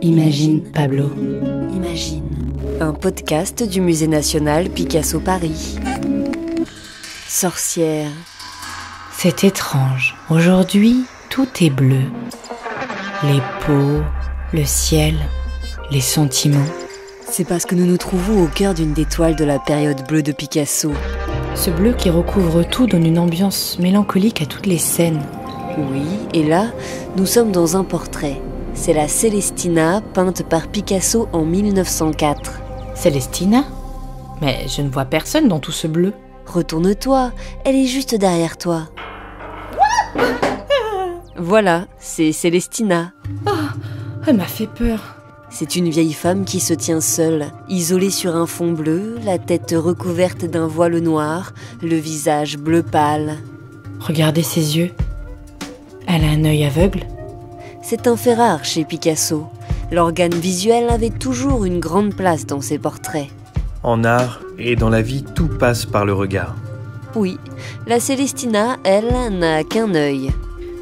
Imagine, Pablo. Imagine. Un podcast du Musée national Picasso Paris. Sorcière. C'est étrange. Aujourd'hui, tout est bleu. Les peaux, le ciel, les sentiments. C'est parce que nous nous trouvons au cœur d'une des toiles de la période bleue de Picasso. Ce bleu qui recouvre tout donne une ambiance mélancolique à toutes les scènes. Oui, et là, nous sommes dans un portrait. C'est la Célestina, peinte par Picasso en 1904. Célestina ? Mais je ne vois personne dans tout ce bleu. Retourne-toi, elle est juste derrière toi. Voilà, c'est Célestina. Oh, elle m'a fait peur. C'est une vieille femme qui se tient seule, isolée sur un fond bleu, la tête recouverte d'un voile noir, le visage bleu pâle. Regardez ses yeux. Elle a un œil aveugle. C'est un fait rare chez Picasso. L'organe visuel avait toujours une grande place dans ses portraits. En art et dans la vie, tout passe par le regard. Oui, la Célestina, elle, n'a qu'un œil.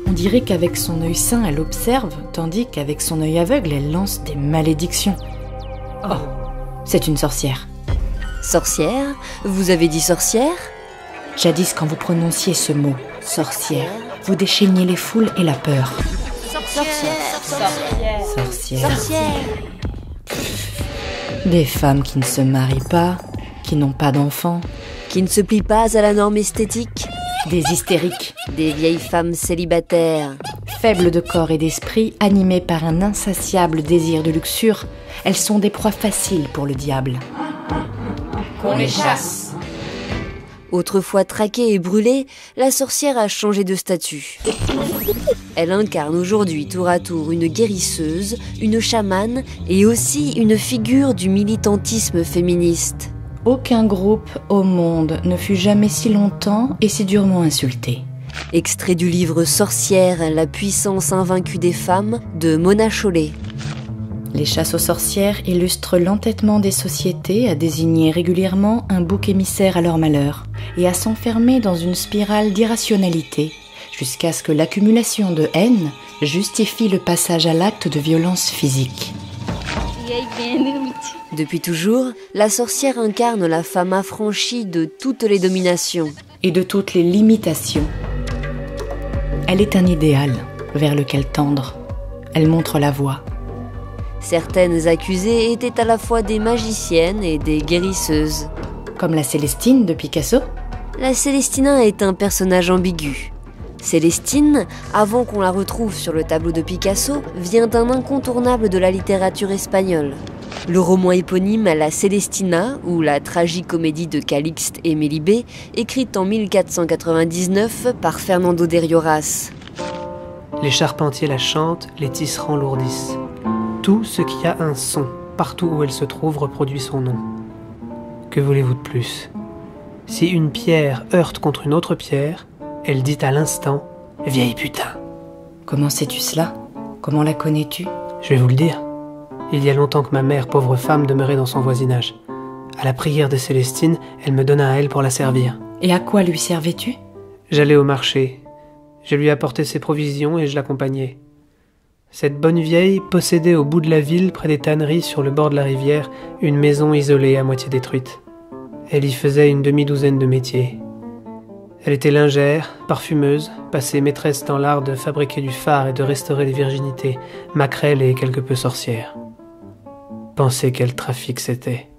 On dirait qu'avec son œil sain, elle observe, tandis qu'avec son œil aveugle, elle lance des malédictions. Oh, c'est une sorcière. Sorcière ? Vous avez dit sorcière ? Jadis, quand vous prononciez ce mot, sorcière, vous déchaîniez les foules et la peur. Sorcière. Des femmes qui ne se marient pas, qui n'ont pas d'enfants. Qui ne se plient pas à la norme esthétique. Des hystériques. Des vieilles femmes célibataires. Faibles de corps et d'esprit, animées par un insatiable désir de luxure, elles sont des proies faciles pour le diable. Qu'on les chasse. Autrefois traquée et brûlée, la sorcière a changé de statut. Elle incarne aujourd'hui tour à tour une guérisseuse, une chamane et aussi une figure du militantisme féministe. Aucun groupe au monde ne fut jamais si longtemps et si durement insulté. Extrait du livre Sorcière, la puissance invaincue des femmes de Mona Chollet. Les chasses aux sorcières illustrent l'entêtement des sociétés à désigner régulièrement un bouc émissaire à leur malheur et à s'enfermer dans une spirale d'irrationalité jusqu'à ce que l'accumulation de haine justifie le passage à l'acte de violence physique. Depuis toujours, la sorcière incarne la femme affranchie de toutes les dominations. Et de toutes les limitations. Elle est un idéal vers lequel tendre. Elle montre la voie. Certaines accusées étaient à la fois des magiciennes et des guérisseuses. Comme la Célestine de Picasso ? La Célestina est un personnage ambigu. Célestine, avant qu'on la retrouve sur le tableau de Picasso, vient d'un incontournable de la littérature espagnole. Le roman éponyme La Célestina, ou la tragicomédie de Calixte et Mélibée, écrite en 1499 par Fernando de Riojas. Les charpentiers la chantent, les tisserands lourdissent. Tout ce qui a un son, partout où elle se trouve, reproduit son nom. Que voulez-vous de plus ? Si une pierre heurte contre une autre pierre, elle dit à l'instant « Vieille putain ». Comment sais-tu cela ? Comment la connais-tu ? Je vais vous le dire. Il y a longtemps que ma mère, pauvre femme, demeurait dans son voisinage. À la prière de Célestine, elle me donna à elle pour la servir. Et à quoi lui servais-tu ? J'allais au marché. Je lui apportais ses provisions et je l'accompagnais. Cette bonne vieille possédait au bout de la ville, près des tanneries sur le bord de la rivière, une maison isolée à moitié détruite. Elle y faisait une demi-douzaine de métiers. Elle était lingère, parfumeuse, passée maîtresse dans l'art de fabriquer du fard et de restaurer les virginités, maquerelle et quelque peu sorcière. Pensez quel trafic c'était.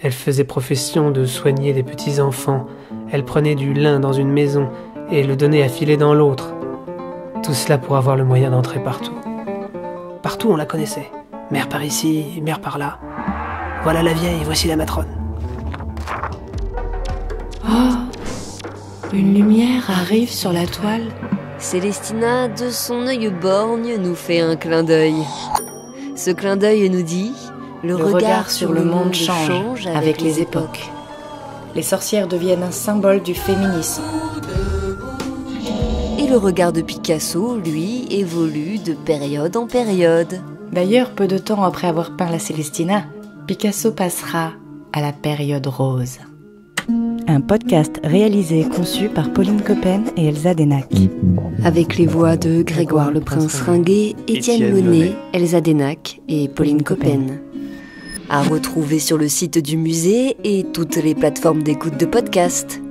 Elle faisait profession de soigner des petits-enfants, elle prenait du lin dans une maison et le donnait à filer dans l'autre. Tout cela pour avoir le moyen d'entrer partout. Partout on la connaissait. Mère par ici, mère par là. Voilà la vieille, voici la matrone. Oh, une lumière arrive sur la toile. Célestina, de son œil borgne, nous fait un clin d'œil. Ce clin d'œil nous dit « Le regard sur le monde change avec les époques ». Les sorcières deviennent un symbole du féminisme. Et le regard de Picasso, lui, évolue de période en période. D'ailleurs, peu de temps après avoir peint la Célestina, Picasso passera à la période rose. un podcast réalisé et conçu par Pauline Coppen et Elsa Denac. Avec les voix de Grégoire le Prince Ringuet, Étienne Monet, Elsa Denac et Pauline Coppen. À retrouver sur le site du musée et toutes les plateformes d'écoute de podcast.